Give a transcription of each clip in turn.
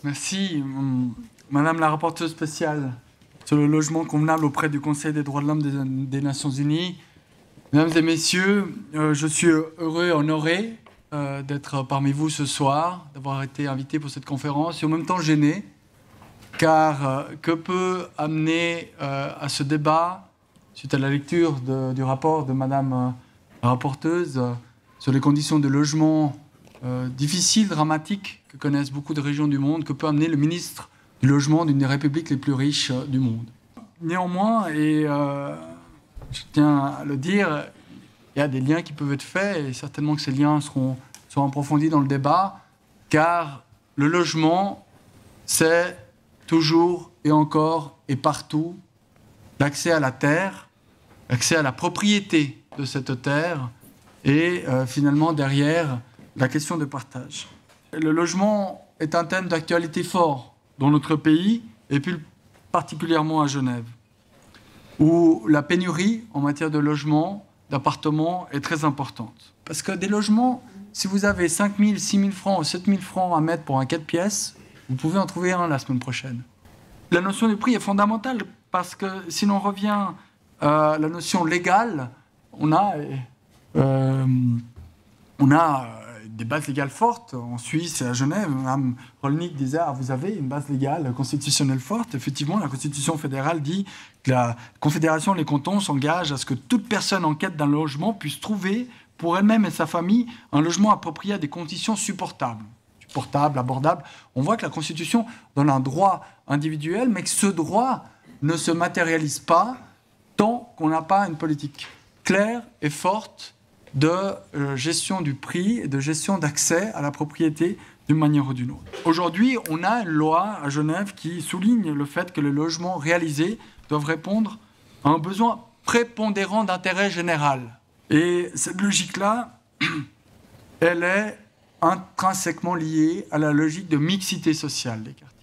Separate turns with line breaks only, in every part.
Merci, Madame la rapporteure spéciale sur le logement convenable auprès du Conseil des droits de l'homme des Nations Unies. Mesdames et messieurs, je suis heureux et honoré d'être parmi vous ce soir, d'avoir été invité pour cette conférence et en même temps gêné, car que peut amener à ce débat, suite à la lecture du rapport de Madame la rapporteuse sur les conditions de logement difficiles, dramatiques, que connaissent beaucoup de régions du monde, que peut amener le ministre du Logement d'une des républiques les plus riches du monde. Néanmoins, et je tiens à le dire, il y a des liens qui peuvent être faits, et certainement que ces liens seront approfondis dans le débat, car le logement, c'est toujours et encore et partout l'accès à la terre, l'accès à la propriété de cette terre, et finalement derrière la question de partage. Le logement est un thème d'actualité fort dans notre pays, et plus particulièrement à Genève, où la pénurie en matière de logement, d'appartements est très importante. Parce que des logements, si vous avez 5 000, 6 000 francs ou 7 000 francs à mettre pour un 4 pièces, vous pouvez en trouver un la semaine prochaine. La notion du prix est fondamentale, parce que si l'on revient à la notion légale, on a des bases légales fortes. En Suisse et à Genève, Mme Rolnick disait vous avez une base légale constitutionnelle forte. Effectivement, la Constitution fédérale dit que la Confédération des cantons s'engage à ce que toute personne en quête d'un logement puisse trouver pour elle-même et sa famille un logement approprié à des conditions supportables, abordables. On voit que la Constitution donne un droit individuel, mais que ce droit ne se matérialise pas tant qu'on n'a pas une politique claire et forte de gestion du prix et de gestion d'accès à la propriété d'une manière ou d'une autre. Aujourd'hui, on a une loi à Genève qui souligne le fait que les logements réalisés doivent répondre à un besoin prépondérant d'intérêt général. Et cette logique-là, elle est intrinsèquement liée à la logique de mixité sociale des quartiers.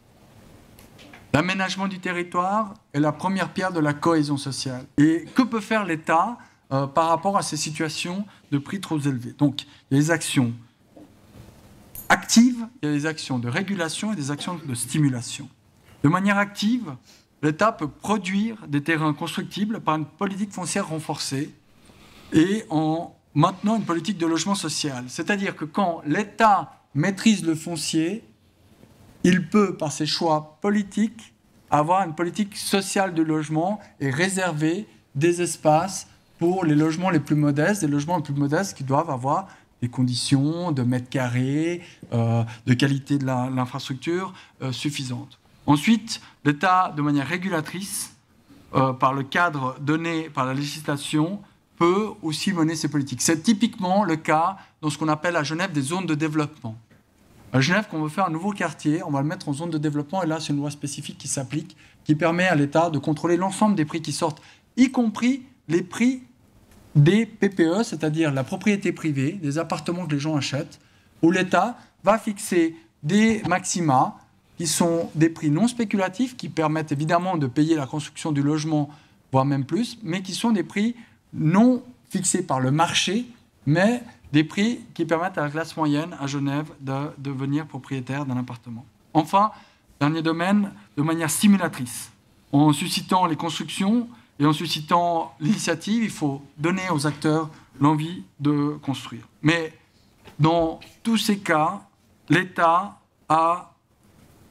L'aménagement du territoire est la première pierre de la cohésion sociale. Et que peut faire l'État par rapport à ces situations de prix trop élevés? Donc, il y a des actions actives, il y a des actions de régulation et des actions de stimulation. De manière active, l'État peut produire des terrains constructibles par une politique foncière renforcée et en maintenant une politique de logement social. C'est-à-dire que quand l'État maîtrise le foncier, il peut, par ses choix politiques, avoir une politique sociale de logement et réserver des espaces pour les logements les plus modestes, des logements les plus modestes qui doivent avoir des conditions de mètres carrés, de qualité de l'infrastructure suffisantes. Ensuite, l'État, de manière régulatrice, par le cadre donné par la législation, peut aussi mener ses politiques. C'est typiquement le cas dans ce qu'on appelle à Genève des zones de développement. À Genève, quand on veut faire un nouveau quartier, on va le mettre en zone de développement, et là, c'est une loi spécifique qui s'applique, qui permet à l'État de contrôler l'ensemble des prix qui sortent, y compris les prix des PPE, c'est-à-dire la propriété privée, des appartements que les gens achètent, où l'État va fixer des maxima qui sont des prix non spéculatifs, qui permettent évidemment de payer la construction du logement, voire même plus, mais qui sont des prix non fixés par le marché, mais des prix qui permettent à la classe moyenne à Genève de devenir propriétaire d'un appartement. Enfin, dernier domaine, de manière stimulatrice, en suscitant les constructions et en suscitant l'initiative, il faut donner aux acteurs l'envie de construire. Mais dans tous ces cas, l'État a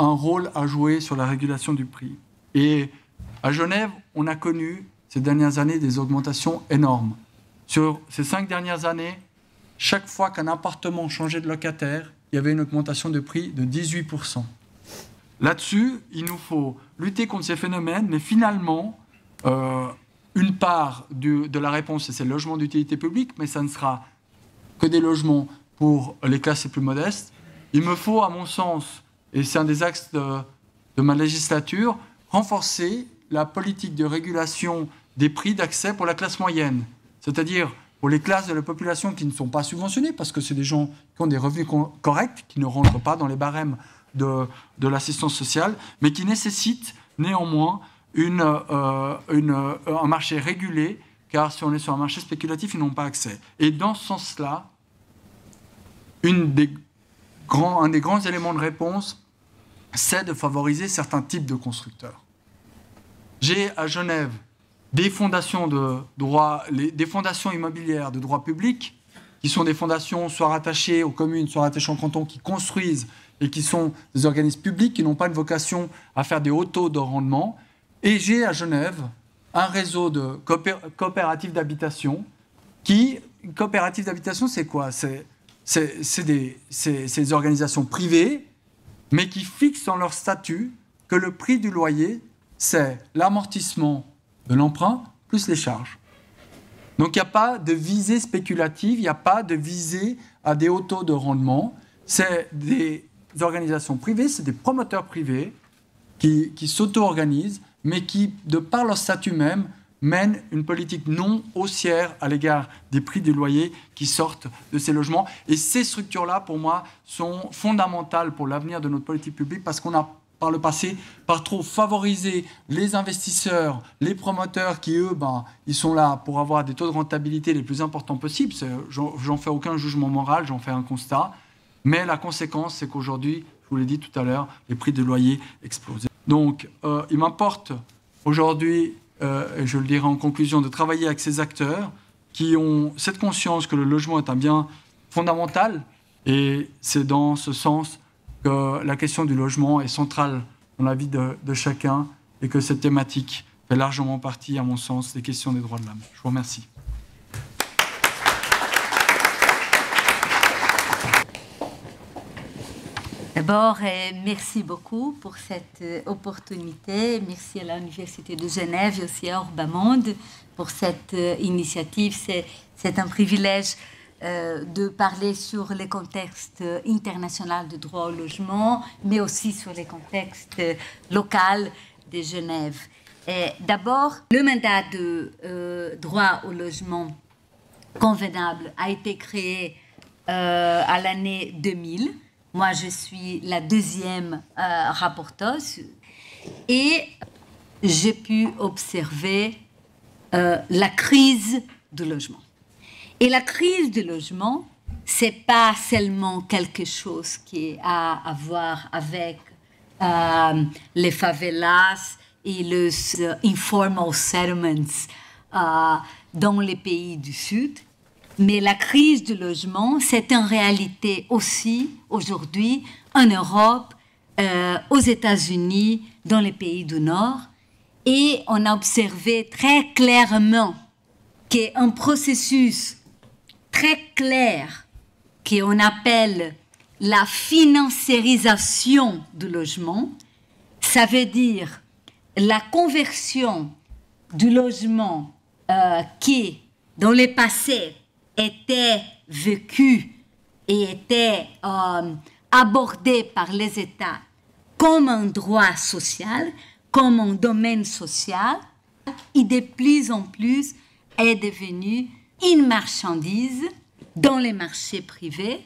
un rôle à jouer sur la régulation du prix. Et à Genève, on a connu ces dernières années des augmentations énormes. Sur ces 5 dernières années, chaque fois qu'un appartement changeait de locataire, il y avait une augmentation de prix de 18%. Là-dessus, il nous faut lutter contre ces phénomènes, mais finalement, une part de la réponse, c'est le logement d'utilité publique, mais ça ne sera que des logements pour les classes les plus modestes. Il me faut, à mon sens, et c'est un des axes de ma législature, renforcer la politique de régulation des prix d'accès pour la classe moyenne, c'est-à-dire pour les classes de la population qui ne sont pas subventionnées, parce que c'est des gens qui ont des revenus corrects, qui ne rentrent pas dans les barèmes de l'assistance sociale, mais qui nécessitent néanmoins un marché régulé, car si on est sur un marché spéculatif, ils n'ont pas accès. Et dans ce sens-là, un des grands éléments de réponse, c'est de favoriser certains types de constructeurs. J'ai à Genève des fondations de droit, des fondations immobilières de droit public, qui sont des fondations soit rattachées aux communes, soit rattachées aux cantons, qui construisent et qui sont des organismes publics qui n'ont pas une vocation à faire des hauts taux de rendement. Et j'ai à Genève un réseau de coopératives d'habitation qui... Coopératives d'habitation, c'est quoi? C'est des organisations privées, mais qui fixent dans leur statut que le prix du loyer, c'est l'amortissement de l'emprunt plus les charges. Donc il n'y a pas de visée spéculative, il n'y a pas de visée à des hauts taux de rendement. C'est des organisations privées, c'est des promoteurs privés qui s'auto-organisent, mais qui, de par leur statut même, mènent une politique non haussière à l'égard des prix du loyer qui sortent de ces logements. Et ces structures-là, pour moi, sont fondamentales pour l'avenir de notre politique publique parce qu'on a, par le passé, par trop favorisé les investisseurs, les promoteurs qui, eux, ils sont là pour avoir des taux de rentabilité les plus importants possibles. J'en fais aucun jugement moral, j'en fais un constat. Mais la conséquence, c'est qu'aujourd'hui, je vous l'ai dit tout à l'heure, les prix du loyer explosent. Donc, il m'importe aujourd'hui, et je le dirai en conclusion, de travailler avec ces acteurs qui ont cette conscience que le logement est un bien fondamental. Et c'est dans ce sens que la question du logement est centrale dans la vie de chacun et que cette thématique fait largement partie, à mon sens, des questions des droits de l'homme. Je vous remercie.
D'abord, merci beaucoup pour cette opportunité. Merci à l'Université de Genève et aussi à Urbamonde pour cette initiative. C'est un privilège de parler sur les contextes internationaux de droit au logement, mais aussi sur les contextes locaux de Genève. D'abord, le mandat de droit au logement convenable a été créé à l'année 2000. Moi, je suis la deuxième rapporteuse et j'ai pu observer la crise du logement. Et la crise du logement, ce n'est pas seulement quelque chose qui a à voir avec les favelas et les informal settlements dans les pays du Sud. Mais la crise du logement, c'est en réalité aussi, aujourd'hui, en Europe, aux États-Unis, dans les pays du Nord. Et on a observé très clairement qu'un processus très clair qu'on appelle la financiarisation du logement, ça veut dire la conversion du logement qui, dans le passé, était vécu et était abordé par les États comme un droit social, comme un domaine social, et de plus en plus est devenu une marchandise dans les marchés privés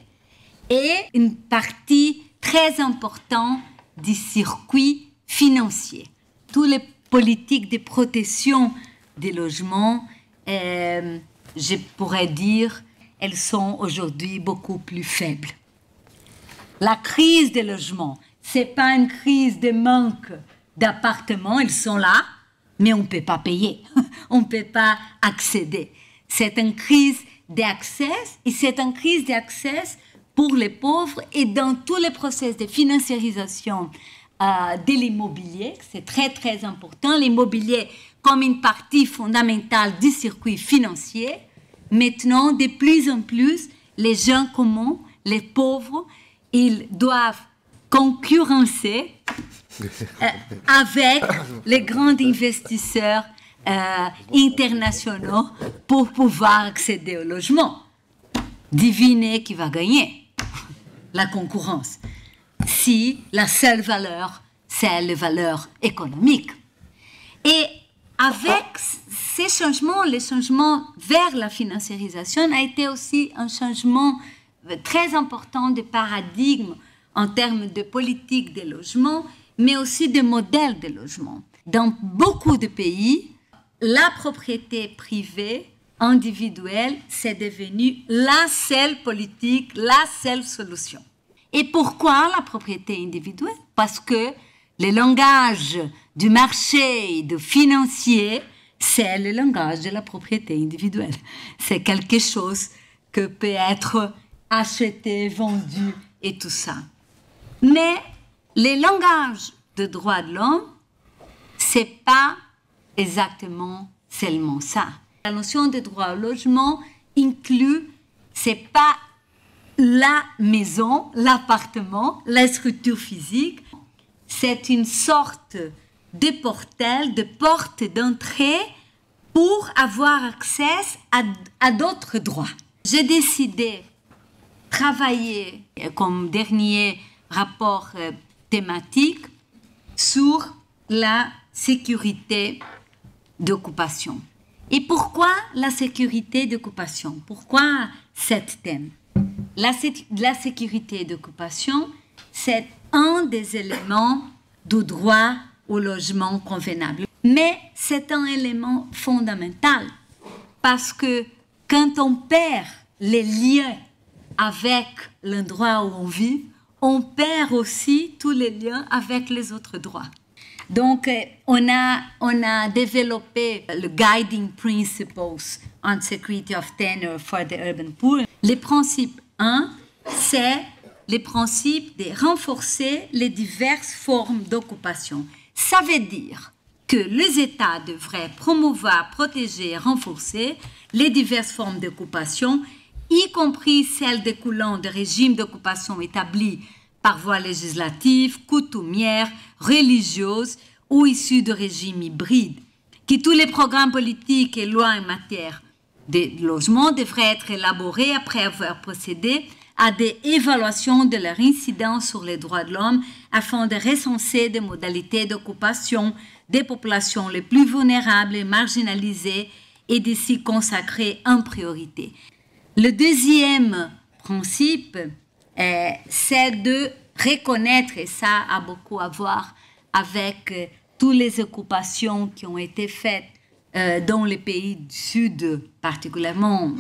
et une partie très importante du circuit financier. Toutes les politiques de protection des logements, je pourrais dire, elles sont aujourd'hui beaucoup plus faibles. La crise des logements, ce n'est pas une crise de manque d'appartements, ils sont là, mais on ne peut pas payer, on ne peut pas accéder. C'est une crise d'accès, et c'est une crise d'accès pour les pauvres et dans tous les processus de financiarisation de l'immobilier, c'est très très important, l'immobilier comme une partie fondamentale du circuit financier. Maintenant, de plus en plus, les gens communs, les pauvres, ils doivent concurrencer avec les grands investisseurs internationaux pour pouvoir accéder au logement. Devinez qui va gagner la concurrence. Si la seule valeur, c'est la valeur économique. Et avec ces changements, le changement vers la financiarisation a été aussi un changement très important de paradigme en termes de politique de logement, mais aussi de modèle de logement. Dans beaucoup de pays, la propriété privée, individuelle, c'est devenu la seule politique, la seule solution. Et pourquoi la propriété individuelle? parce que le langage du marché, du financier, c'est le langage de la propriété individuelle. C'est quelque chose que peut être acheté, vendu et tout ça. Mais le langage de droits de l'homme, c'est pas exactement seulement ça. La notion de droit au logement inclut, c'est pas la maison, l'appartement, la structure physique, c'est une sorte de portail, de porte d'entrée pour avoir accès à d'autres droits. J'ai décidé de travailler comme dernier rapport thématique sur la sécurité d'occupation. Et pourquoi la sécurité d'occupation? Pourquoi cet thème? La sécurité d'occupation, c'est un des éléments du droit au logement convenable. Mais c'est un élément fondamental parce que quand on perd les liens avec l'endroit où on vit, on perd aussi tous les liens avec les autres droits. Donc, on a développé le Guiding Principles on Security of Tenure for the Urban Poor. Le principe 1, c'est le principe de renforcer les diverses formes d'occupation. Ça veut dire que les États devraient promouvoir, protéger et renforcer les diverses formes d'occupation, y compris celles découlant de régimes d'occupation établis par voie législative, coutumière, religieuse ou issus de régimes hybrides, que tous les programmes politiques et lois en matière de logement devraient être élaborés après avoir procédé à des évaluations de leur incidence sur les droits de l'homme afin de recenser des modalités d'occupation des populations les plus vulnérables et marginalisées et de s'y consacrer en priorité. Le deuxième principe, c'est de reconnaître, et ça a beaucoup à voir avec toutes les occupations qui ont été faites dans les pays du Sud, particulièrement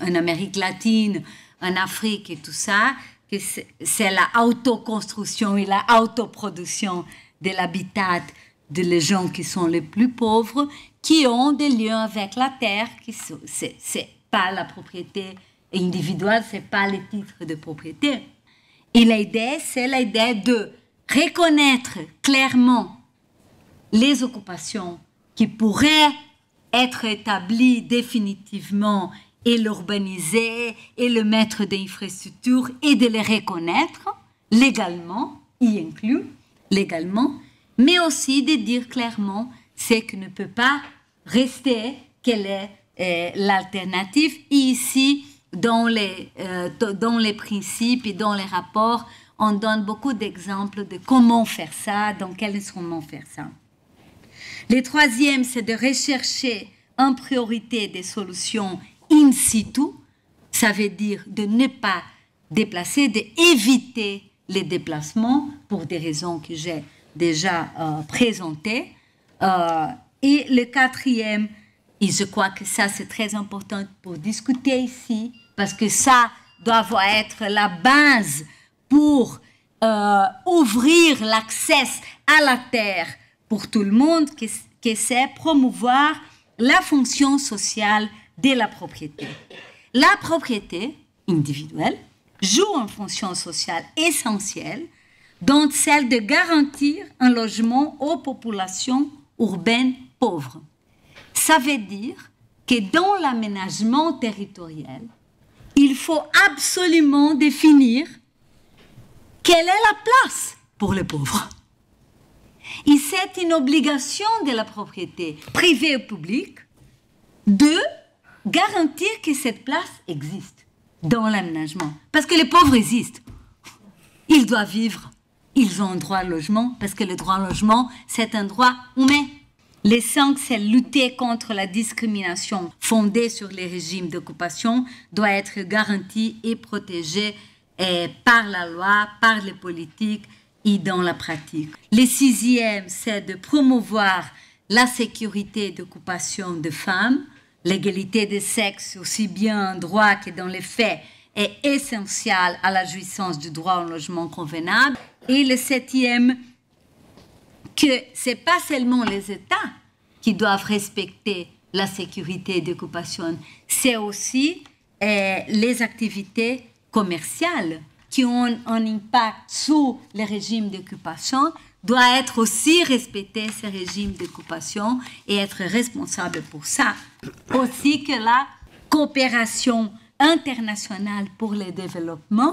en Amérique latine, en Afrique et tout ça, que c'est la autoconstruction et la autoproduction de l'habitat des gens qui sont les plus pauvres, qui ont des liens avec la terre, c'est pas la propriété individuelle, c'est pas les titres de propriété. Et l'idée, c'est l'idée de reconnaître clairement les occupations qui pourraient être établies définitivement et l'urbaniser et le mettre d'infrastructures et de les reconnaître légalement, y inclut légalement, mais aussi de dire clairement ce qui ne peut pas rester, quelle est l'alternative. Et ici, dans les principes et dans les rapports, on donne beaucoup d'exemples de comment faire ça, dans quel instrument faire ça. Le troisième, c'est de rechercher en priorité des solutions in situ. Ça veut dire de ne pas déplacer, d'éviter les déplacements pour des raisons que j'ai déjà présentées. Et le quatrième, et je crois que ça c'est très important pour discuter ici, parce que ça doit être la base pour ouvrir l'accès à la terre pour tout le monde, que c'est promouvoir la fonction sociale de la propriété. La propriété individuelle joue une fonction sociale essentielle, dont celle de garantir un logement aux populations urbaines pauvres. Ça veut dire que dans l'aménagement territorial, il faut absolument définir quelle est la place pour les pauvres. Et c'est une obligation de la propriété privée ou publique de garantir que cette place existe dans l'aménagement. Parce que les pauvres existent. Ils doivent vivre. Ils ont un droit au logement parce que le droit au logement, c'est un droit humain. Les 5, c'est lutter contre la discrimination fondée sur les régimes d'occupation, doit être garantie et protégée par la loi, par les politiques et dans la pratique. Le 6e, c'est de promouvoir la sécurité d'occupation des femmes. L'égalité des sexes, aussi bien en droit que dans les faits, est essentielle à la jouissance du droit au logement convenable. Et le septième, que ce n'est pas seulement les États qui doivent respecter la sécurité d'occupation, c'est aussi les activités commerciales qui ont un impact sur le régime d'occupation, doit être aussi respecter ce régime d'occupation et être responsable pour ça. Aussi que la coopération internationale pour le développement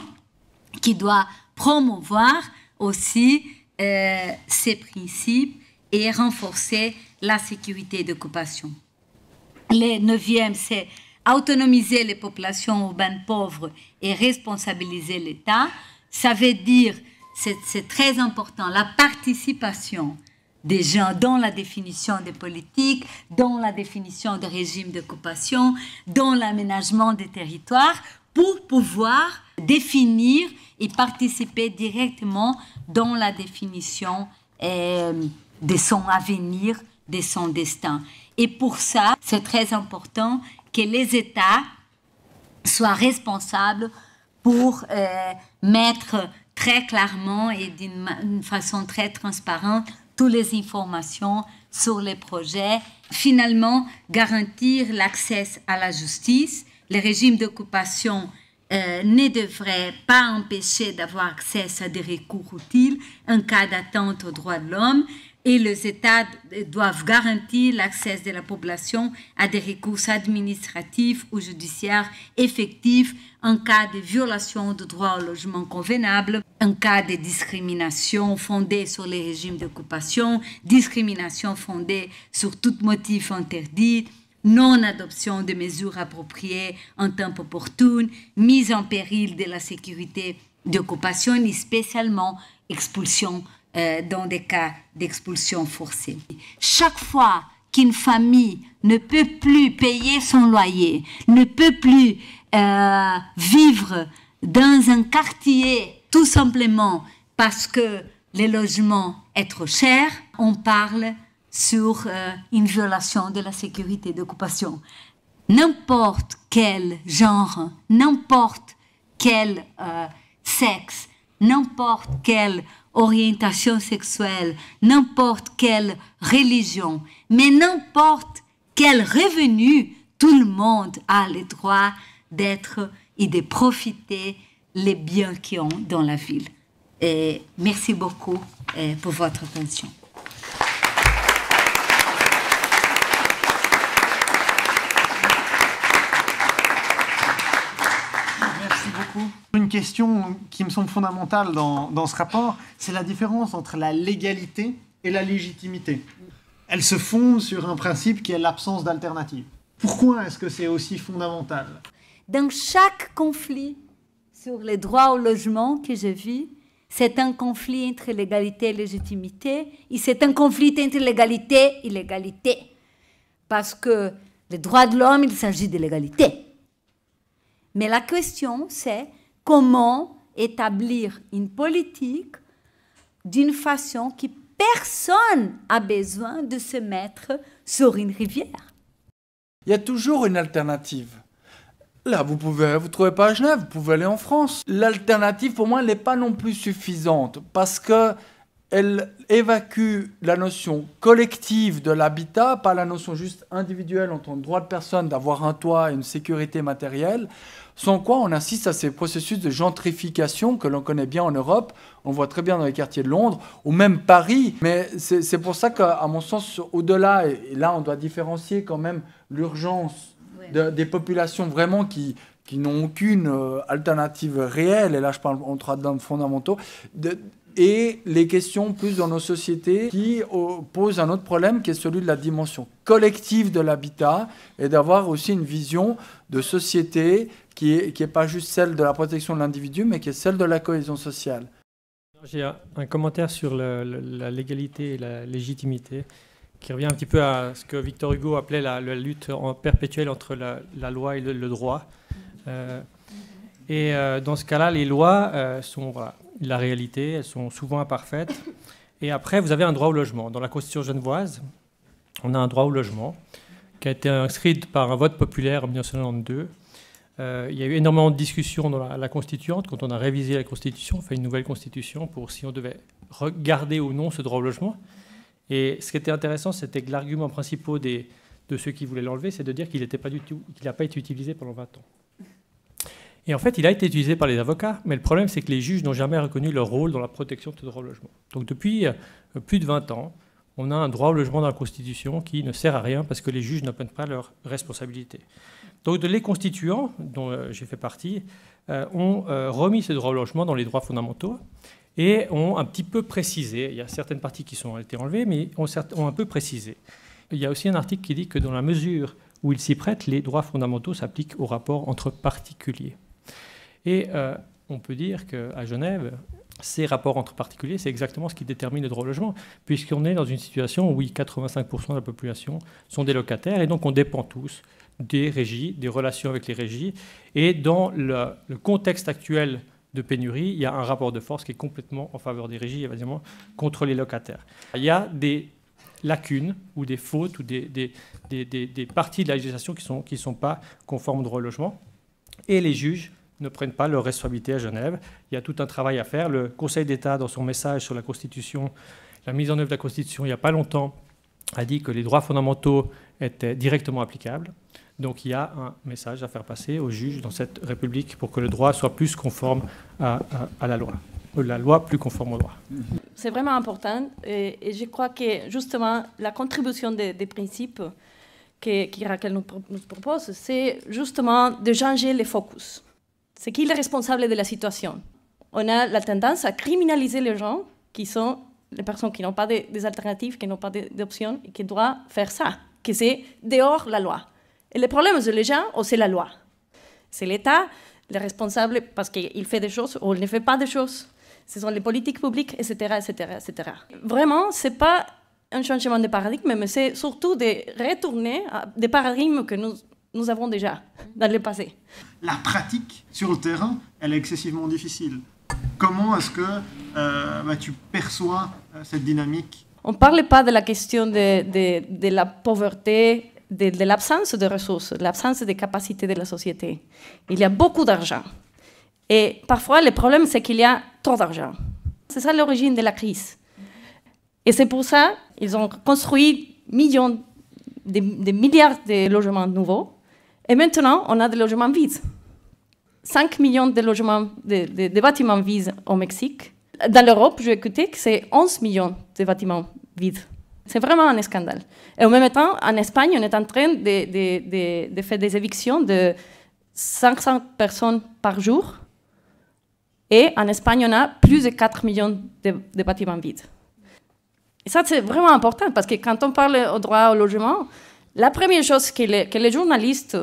qui doit promouvoir aussi ces principes et renforcer la sécurité d'occupation. Le neuvième, c'est autonomiser les populations urbaines pauvres et responsabiliser l'État. Ça veut dire, c'est très important, la participation des gens dans la définition des politiques, dans la définition des régimes d'occupation, dans l'aménagement des territoires, pour pouvoir définir et participer directement dans la définition de son avenir, de son destin. Et pour ça, c'est très important que les États soient responsables pour mettre très clairement et d'une façon très transparente toutes les informations sur les projets. Finalement, garantir l'accès à la justice. Les régimes d'occupation ne devraient pas empêcher d'avoir accès à des recours utiles en cas d'atteinte aux droits de l'homme. Et les États doivent garantir l'accès de la population à des recours administratifs ou judiciaires effectifs en cas de violation du droit au logement convenable, en cas de discrimination fondée sur les régimes d'occupation, discrimination fondée sur tout motif interdit, non-adoption de mesures appropriées en temps opportun, mise en péril de la sécurité d'occupation et spécialement expulsion dans des cas d'expulsion forcée. Chaque fois qu'une famille ne peut plus payer son loyer, ne peut plus vivre dans un quartier tout simplement parce que le logement est trop cher, on parle sur une violation de la sécurité d'occupation. N'importe quel genre, n'importe quel sexe, n'importe quelle orientation sexuelle, n'importe quelle religion, mais n'importe quel revenu, tout le monde a le droit d'être et de profiter les biens qu'ils ont dans la ville. Et merci beaucoup pour votre attention.
Une question qui me semble fondamentale dans ce rapport, c'est la différence entre la légalité et la légitimité. Elle se fonde sur un principe qui est l'absence d'alternative. Pourquoi est-ce que c'est aussi fondamental?
Dans chaque conflit sur les droits au logement que j'ai vu, c'est un conflit entre légalité et légitimité, et c'est un conflit entre légalité et l'égalité. Parce que les droits de l'homme, il s'agit de l'égalité. Mais la question, c'est comment établir une politique d'une façon que personne n'a besoin de se mettre sur une rivière.
Il y a toujours une alternative. Là, vous ne trouvez pas à Genève, vous pouvez aller en France. L'alternative, pour moi, elle n'est pas non plus suffisante parce qu'elle évacue la notion collective de l'habitat, pas la notion juste individuelle en tant que droit de personne d'avoir un toit et une sécurité matérielle. Sans quoi, on assiste à ces processus de gentrification que l'on connaît bien en Europe. On voit très bien dans les quartiers de Londres, ou même Paris. Mais c'est pour ça qu'à mon sens, au-delà, et là, on doit différencier quand même l'urgence des populations vraiment qui n'ont aucune alternative réelle. Et là, je parle en droits de l'homme fondamentaux. Et les questions plus dans nos sociétés qui posent un autre problème qui est celui de la dimension collective de l'habitat et d'avoir aussi une vision de société qui est pas juste celle de la protection de l'individu, mais qui est celle de la cohésion sociale.
J'ai un commentaire sur la légalité et la légitimité qui revient un petit peu à ce que Victor Hugo appelait la lutte perpétuelle entre la loi et le droit. Dans ce cas-là, les lois sont la réalité, elles sont souvent imparfaites. Et après, vous avez un droit au logement. Dans la Constitution genevoise, on a un droit au logement qui a été inscrit par un vote populaire en 1992. Il y a eu énormément de discussions dans la constituante, quand on a révisé la constitution, fait une nouvelle constitution pour si on devait garder ou non ce droit au logement. Et ce qui était intéressant, c'était que l'argument principal de ceux qui voulaient l'enlever, c'est de dire qu'il n'a pas été utilisé pendant 20 ans. Et en fait, il a été utilisé par les avocats, mais le problème, c'est que les juges n'ont jamais reconnu leur rôle dans la protection de ce droit au logement. Donc depuis plus de 20 ans, on a un droit au logement dans la Constitution qui ne sert à rien parce que les juges ne prennent pas leurs responsabilités. Donc les constituants, dont j'ai fait partie, ont remis ce droit au logement dans les droits fondamentaux et ont un petit peu précisé, il y a certaines parties qui ont été enlevées, mais ont un peu précisé. Il y a aussi un article qui dit que dans la mesure où il s'y prête, les droits fondamentaux s'appliquent au rapport entre particuliers. Et on peut dire qu'à Genève, ces rapports entre particuliers, c'est exactement ce qui détermine le droit au logement, puisqu'on est dans une situation où 85% de la population sont des locataires, et donc on dépend tous des régies, des relations avec les régies. Et dans le contexte actuel de pénurie, il y a un rapport de force qui est complètement en faveur des régies, évidemment, contre les locataires. Il y a des lacunes ou des fautes ou des parties de la législation qui ne sont pas conformes au droit au logement, et les juges ne prennent pas leur responsabilité à Genève. Il y a tout un travail à faire. Le Conseil d'État, dans son message sur la Constitution, la mise en œuvre de la Constitution, il n'y a pas longtemps, a dit que les droits fondamentaux étaient directement applicables. Donc il y a un message à faire passer aux juges dans cette République pour que le droit soit plus conforme à la loi. La loi plus conforme au droit.
C'est vraiment important et je crois que justement la contribution des principes que Raquel nous propose, c'est justement de changer le focus. C'est qui est responsable de la situation. On a la tendance à criminaliser les gens qui sont les personnes qui n'ont pas des alternatives, qui n'ont pas d'options et qui doivent faire ça, que c'est dehors la loi. Et le problème, c'est les gens ou c'est la loi. C'est l'État, le responsable parce qu'il fait des choses ou il ne fait pas des choses. Ce sont les politiques publiques, etc., etc., etc. Vraiment, ce n'est pas un changement de paradigme, mais c'est surtout de retourner à des paradigmes que nous avons déjà dans le passé.
La pratique sur le terrain, elle est excessivement difficile. Comment est-ce que tu perçois cette dynamique?
On ne parle pas de la question de la pauvreté, de l'absence de ressources, de l'absence de capacités de la société. Il y a beaucoup d'argent. Et parfois, le problème, c'est qu'il y a trop d'argent. C'est ça l'origine de la crise. Et c'est pour ça qu'ils ont construit des milliards de logements nouveaux. Et maintenant, on a des logements vides. 5 millions de logements, de bâtiments vides au Mexique. Dans l'Europe, j'ai écouté que c'est 11 millions de bâtiments vides. C'est vraiment un scandale. Et en même temps, en Espagne, on est en train de faire des évictions de 500 personnes par jour. Et en Espagne, on a plus de 4 millions de bâtiments vides. Et ça, c'est vraiment important, parce que quand on parle au droit au logement, la première chose que les journalistes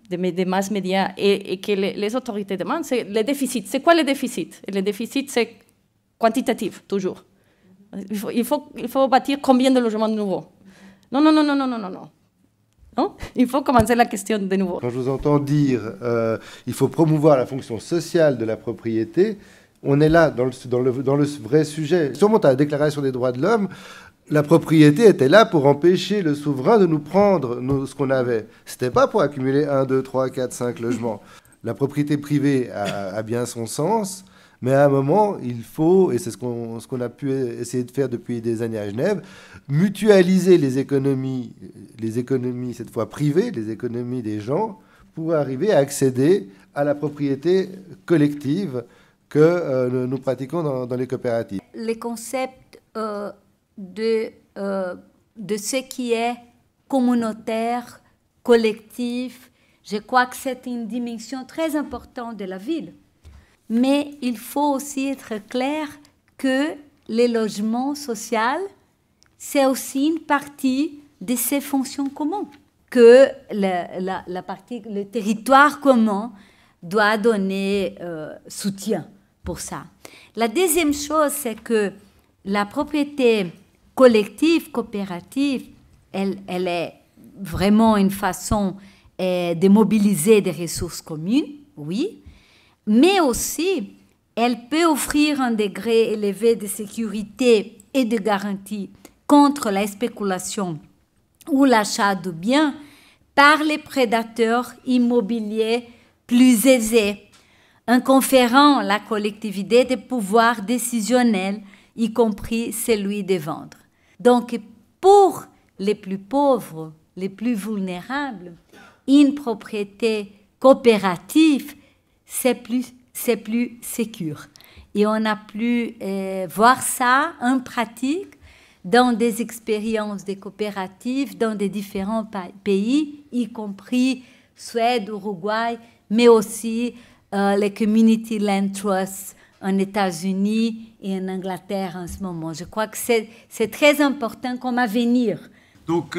des mass médias et que les autorités demandent, c'est le déficit. C'est quoi le déficit? Et le déficit, c'est quantitatif, toujours. Il faut bâtir combien de logements nouveaux? Non. Non, il faut commencer la question de nouveau.
Quand je vous entends dire il faut promouvoir la fonction sociale de la propriété, on est là dans le vrai sujet. Si on monte à la Déclaration des droits de l'homme, la propriété était là pour empêcher le souverain de nous prendre ce qu'on avait. C'était pas pour accumuler 1, 2, 3, 4, 5 logements. La propriété privée a bien son sens, mais à un moment, il faut, et c'est ce qu'on a pu essayer de faire depuis des années à Genève, mutualiser les économies cette fois privées, les économies des gens, pour arriver à accéder à la propriété collective que nous pratiquons dans les coopératives.
Le concept de ce qui est communautaire, collectif, je crois que c'est une dimension très importante de la ville. Mais il faut aussi être clair que les logements sociaux, c'est aussi une partie de ces fonctions communes, que le territoire commun doit donner soutien pour ça. La deuxième chose, c'est que la propriété collective, coopérative, elle est vraiment une façon de mobiliser des ressources communes, oui, mais aussi elle peut offrir un degré élevé de sécurité et de garantie contre la spéculation ou l'achat de biens par les prédateurs immobiliers plus aisés, en conférant la collectivité des pouvoirs décisionnels, y compris celui de vendre. Donc, pour les plus pauvres, les plus vulnérables, une propriété coopérative, c'est plus sécure. Et on a pu voir ça en pratique dans des expériences de coopératives dans des différents pays, y compris Suède, Uruguay, mais aussi les Community Land Trusts en États-Unis et en Angleterre en ce moment. Je crois que c'est très important comme avenir.
Donc,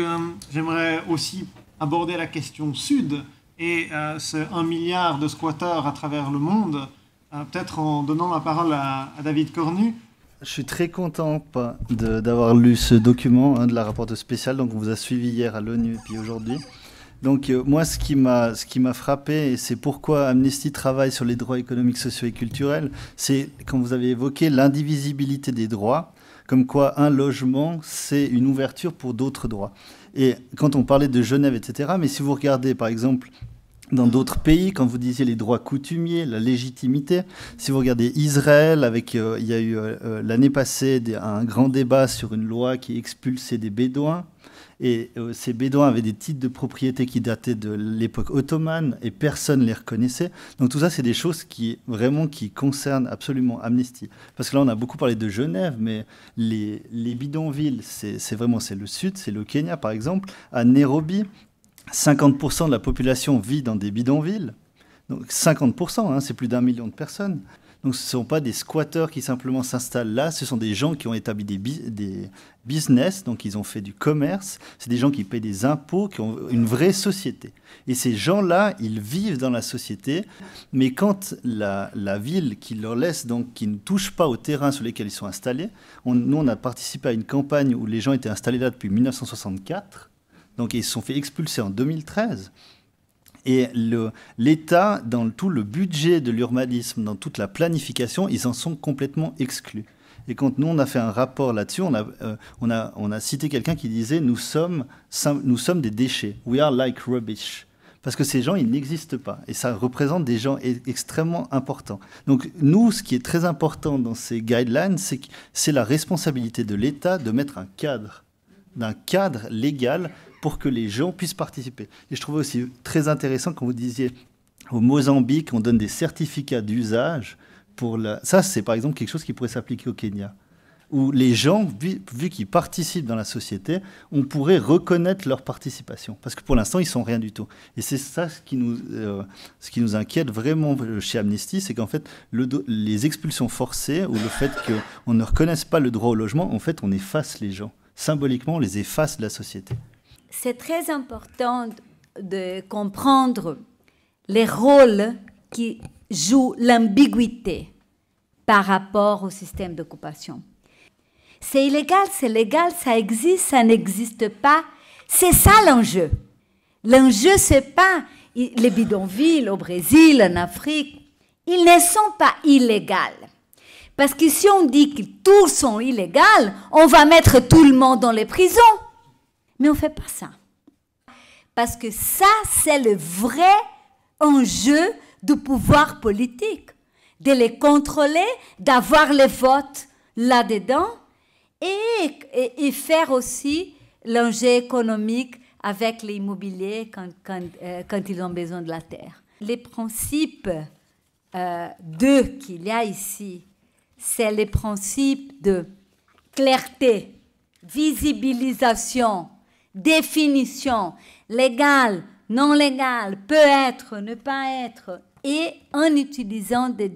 j'aimerais aussi aborder la question sud et ce 1 milliard de squatteurs à travers le monde, peut-être en donnant la parole à David Cornu.
Je suis très content d'avoir lu ce document de la rapporteure spéciale. Donc, on vous a suivi hier à l'ONU et puis aujourd'hui. Donc, moi, ce qui m'a frappé, et c'est pourquoi Amnesty travaille sur les droits économiques, sociaux et culturels, c'est, quand vous avez évoqué l'indivisibilité des droits, comme quoi un logement, c'est une ouverture pour d'autres droits. Et quand on parlait de Genève, etc., mais si vous regardez, par exemple, dans d'autres pays, quand vous disiez les droits coutumiers, la légitimité, si vous regardez Israël, il y a eu l'année passée un grand débat sur une loi qui expulsait des Bédouins. Et ces Bédouins avaient des titres de propriété qui dataient de l'époque ottomane et personne ne les reconnaissait. Donc tout ça, c'est des choses qui concernent absolument Amnesty. Parce que là, on a beaucoup parlé de Genève, mais les bidonvilles, c'est le sud, c'est le Kenya par exemple. À Nairobi, 50% de la population vit dans des bidonvilles. Donc 50%, c'est plus d'1 million de personnes. Donc ce ne sont pas des squatteurs qui simplement s'installent là, ce sont des gens qui ont établi des business, donc ils ont fait du commerce, c'est des gens qui payent des impôts, qui ont une vraie société. Et ces gens-là, ils vivent dans la société, mais quand la ville qui leur laisse, donc qui ne touche pas au terrain sur lesquels ils sont installés, nous on a participé à une campagne où les gens étaient installés là depuis 1964, donc ils se sont fait expulser en 2013. Et l'État, dans tout le budget de l'urbanisme, dans toute la planification, ils en sont complètement exclus. Et quand nous, on a fait un rapport là-dessus, on a cité quelqu'un qui disait « nous sommes des déchets, we are like rubbish ». Parce que ces gens, ils n'existent pas. Et ça représente des gens extrêmement importants. Donc nous, ce qui est très important dans ces guidelines, c'est la responsabilité de l'État de mettre un cadre légal pour que les gens puissent participer. Et je trouvais aussi très intéressant quand vous disiez au Mozambique, on donne des certificats d'usage pour ça, c'est par exemple quelque chose qui pourrait s'appliquer au Kenya, où les gens, vu qu'ils participent dans la société, on pourrait reconnaître leur participation. Parce que pour l'instant, ils ne sont rien du tout. Et c'est ça ce qui nous inquiète vraiment chez Amnesty, c'est qu'en fait, les expulsions forcées ou le fait qu'on ne reconnaisse pas le droit au logement, en fait, on efface les gens. Symboliquement, on les efface de la société.
C'est très important de comprendre les rôles qui jouent l'ambiguïté par rapport au système d'occupation. C'est illégal, c'est légal, ça existe, ça n'existe pas. C'est ça l'enjeu. L'enjeu, c'est pas les bidonvilles au Brésil, en Afrique. Ils ne sont pas illégaux. Parce que si on dit que tous sont illégaux, on va mettre tout le monde dans les prisons. Mais on ne fait pas ça. Parce que ça, c'est le vrai enjeu du pouvoir politique. De les contrôler, d'avoir les votes là-dedans et faire aussi l'enjeu économique avec l'immobilier quand ils ont besoin de la terre. Les principes qu'il y a ici, c'est les principes de clarté, visibilisation, définition, légal, non légal, peut être, ne pas être, et en utilisant des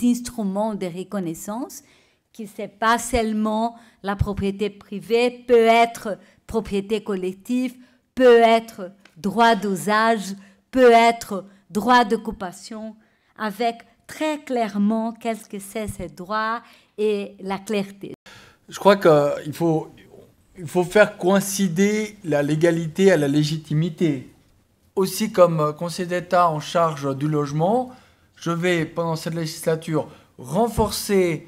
instruments de reconnaissance qui n'est pas seulement la propriété privée, peut être propriété collective, peut être droit d'usage, peut être droit d'occupation, avec très clairement qu'est-ce que c'est ces droits et la clarté.
Je crois qu'il faut faire coïncider la légalité à la légitimité. Aussi, comme Conseil d'État en charge du logement, je vais, pendant cette législature, renforcer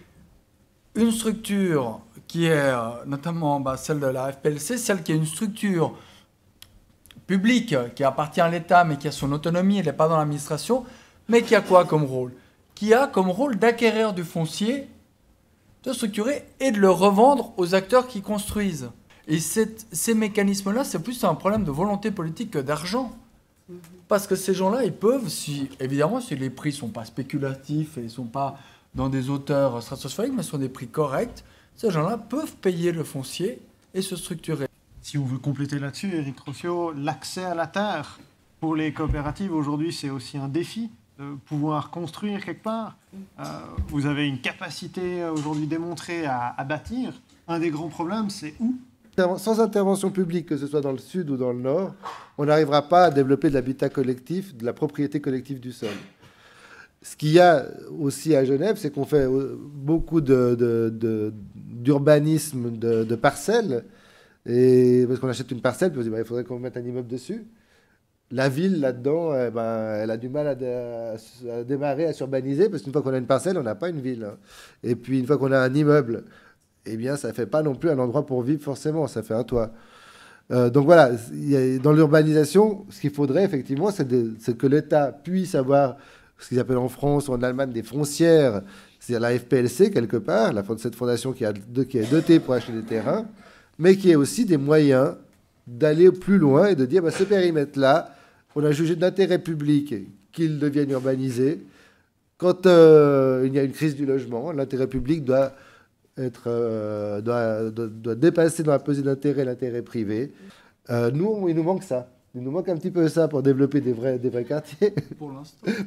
une structure qui est notamment celle de la FPLC, celle qui est une structure public qui appartient à l'État mais qui a son autonomie, elle n'est pas dans l'administration, mais qui a quoi comme rôle? Qui a comme rôle d'acquérir du foncier, de structurer et de le revendre aux acteurs qui construisent. Et ces mécanismes-là, c'est plus un problème de volonté politique que d'argent. Parce que ces gens-là, ils peuvent, évidemment, si les prix ne sont pas spéculatifs et ne sont pas dans des hauteurs stratosphériques, mais sur des prix corrects, ces gens-là peuvent payer le foncier et se structurer.
Si on veut compléter là-dessus, Éric Rossio, l'accès à la terre pour les coopératives aujourd'hui, c'est aussi un défi de pouvoir construire quelque part. Vous avez une capacité aujourd'hui démontrée à bâtir. Un des grands problèmes, c'est où?
Sans intervention publique, que ce soit dans le sud ou dans le nord, on n'arrivera pas à développer de l'habitat collectif, de la propriété collective du sol. Ce qu'il y a aussi à Genève, c'est qu'on fait beaucoup d'urbanisme de parcelles, et parce qu'on achète une parcelle, puis on se dit il faudrait qu'on mette un immeuble dessus. La ville, là-dedans, elle a du mal à démarrer, à s'urbaniser, parce qu'une fois qu'on a une parcelle, on n'a pas une ville. Et puis une fois qu'on a un immeuble, eh bien, ça ne fait pas non plus un endroit pour vivre forcément, ça fait un toit. Donc voilà, dans l'urbanisation, ce qu'il faudrait effectivement, c'est que l'État puisse avoir ce qu'ils appellent en France ou en Allemagne des foncières, c'est-à-dire la FPLC quelque part, cette fondation qui est dotée pour acheter des terrains, mais qui ait aussi des moyens d'aller plus loin et de dire ce périmètre-là, on a jugé d'intérêt public qu'il devienne urbanisé. Quand il y a une crise du logement, l'intérêt public doit dépasser dans la pesée d'intérêt l'intérêt privé. Nous, il nous manque ça. Il nous manque un petit peu ça pour développer des vrais quartiers.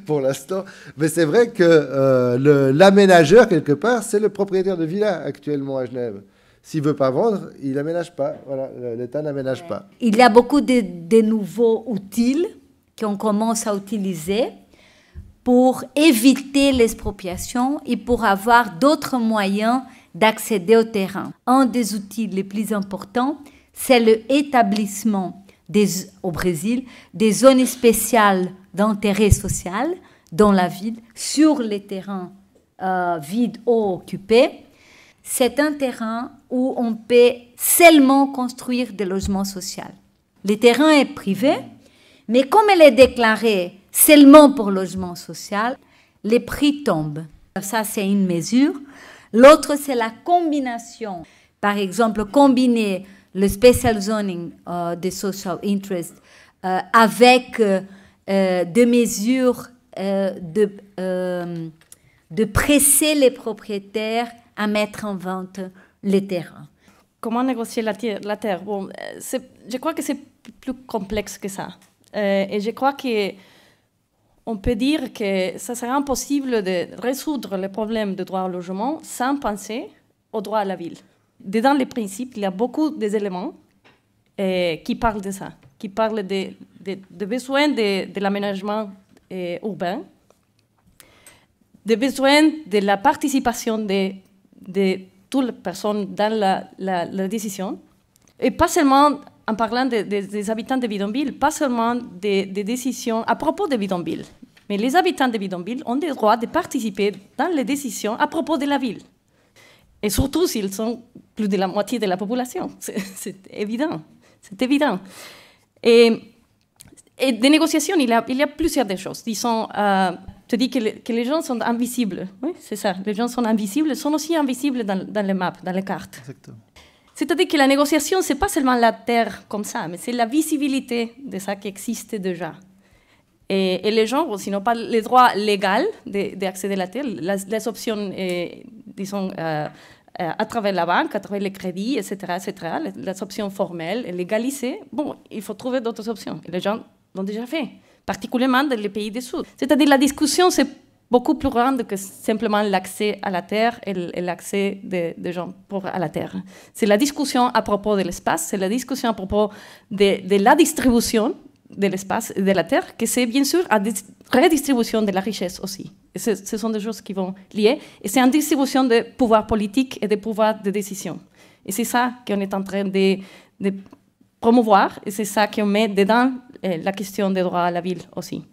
Pour l'instant. Mais c'est vrai que l'aménageur, quelque part, c'est le propriétaire de villa actuellement à Genève. S'il ne veut pas vendre, il n'aménage pas. Voilà, l'État n'aménage pas.
Il y a beaucoup de nouveaux outils qu'on commence à utiliser pour éviter l'expropriation et pour avoir d'autres moyens d'accéder au terrain. Un des outils les plus importants, c'est l'établissement au Brésil des zones spéciales d'intérêt social dans la ville, sur les terrains vides ou occupés. C'est un terrain où on peut seulement construire des logements sociaux. Le terrain est privé, mais comme il est déclaré seulement pour logement social, les prix tombent. Ça, c'est une mesure. L'autre, c'est la combinaison. Par exemple, combiner le special zoning de social interest avec des mesures de presser les propriétaires à mettre en vente les terrains.
Comment négocier la terre? Bon, je crois que c'est plus complexe que ça. Et je crois qu'on peut dire que ça serait impossible de résoudre les problèmes de droit au logement sans penser au droit à la ville. Dans les principes, il y a beaucoup d'éléments qui parlent de ça, qui parlent des besoins de l'aménagement urbain, des besoins de la participation de toutes les personnes dans la décision, et pas seulement en parlant des habitants de bidonvilles, pas seulement des décisions à propos de bidonvilles, mais les habitants de bidonvilles ont le droit de participer dans les décisions à propos de la ville. Et surtout s'ils sont plus de la moitié de la population. C'est évident. C'est évident. Et des négociations, il y a plusieurs des choses. Disons, tu dis que les gens sont invisibles. Oui, c'est ça. Les gens sont invisibles, sont aussi invisibles dans les maps, dans les cartes.
Exactement.
C'est-à-dire que la négociation, ce n'est pas seulement la terre comme ça, mais c'est la visibilité de ça qui existe déjà. Et les gens, s'ils n'ont pas les droits légaux d'accéder à la terre, les options, disons, à travers la banque, à travers les crédits, etc., les options formelles et légalisées, bon, il faut trouver d'autres options. Et les gens l'ont déjà fait, particulièrement dans les pays du Sud. C'est-à-dire la discussion, c'est beaucoup plus grande que simplement l'accès à la terre et l'accès des gens à la terre. C'est la discussion à propos de l'espace, c'est la discussion à propos de la distribution de l'espace et de la terre, que c'est bien sûr à redistribution de la richesse aussi. Et ce sont des choses qui vont lier. Et c'est une distribution de pouvoir politique et de pouvoir de décision. Et c'est ça qu'on est en train de promouvoir, et c'est ça qu'on met dedans la question des droits à la ville aussi.